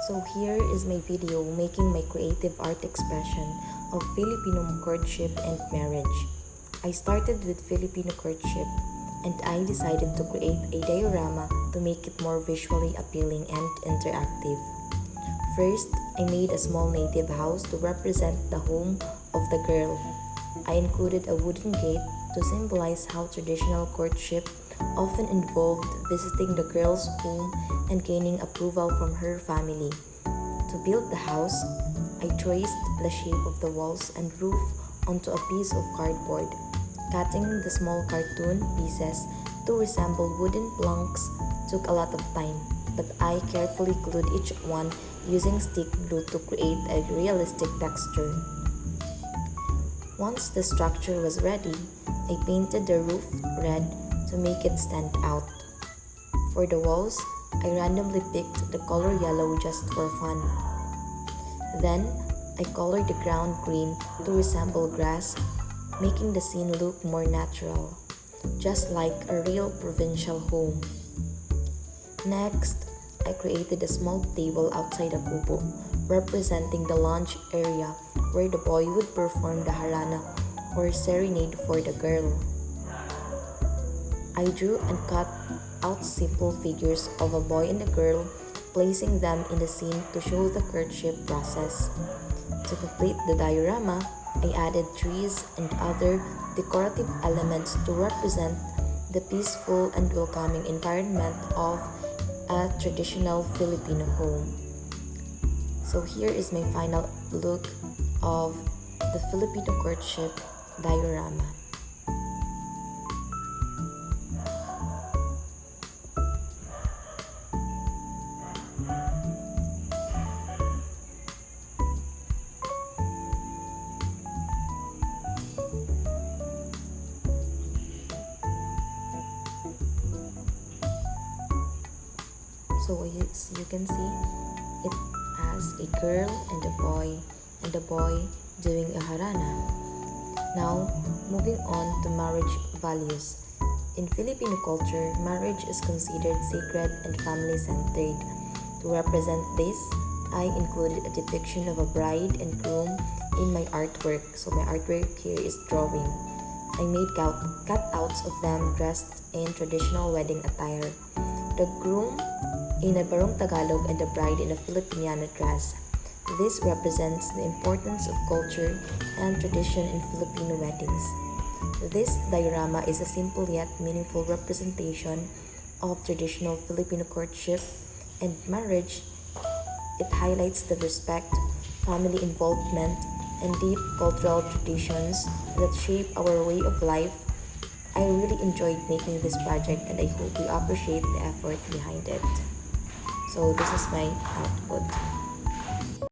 So here is my video making my creative art expression of Filipino courtship and marriage. I started with Filipino courtship and I decided to create a diorama to make it more visually appealing and interactive. First, I made a small native house to represent the home of the girl. I included a wooden gate to symbolize how traditional courtship often involved visiting the girl's home and gaining approval from her family. To build the house, I traced the shape of the walls and roof onto a piece of cardboard. Cutting the small cartoon pieces to resemble wooden planks took a lot of time, but I carefully glued each one using stick glue to create a realistic texture. Once the structure was ready, I painted the roof red to make it stand out. For the walls, I randomly picked the color yellow just for fun. Then, I colored the ground green to resemble grass, making the scene look more natural, just like a real provincial home. Next, I created a small table outside the kubo, representing the lounge area where the boy would perform the harana or serenade for the girl. I drew and cut out simple figures of a boy and a girl, placing them in the scene to show the courtship process. To complete the diorama, I added trees and other decorative elements to represent the peaceful and welcoming environment of a traditional Filipino home. So here is my final look of the Filipino courtship diorama. So as you can see, it has a girl and the boy doing a harana. Now, moving on to marriage values. In Filipino culture, marriage is considered sacred and family-centered. To represent this, I included a depiction of a bride and groom in my artwork. So my artwork here is drawing. I made cutouts of them dressed in traditional wedding attire. The groom in a barong Tagalog and the bride in a Filipiniana dress. This represents the importance of culture and tradition in Filipino weddings. This diorama is a simple yet meaningful representation of traditional Filipino courtship and marriage. It highlights the respect, family involvement, and deep cultural traditions that shape our way of life. I really enjoyed making this project and I hope you appreciate the effort behind it. So this is my output.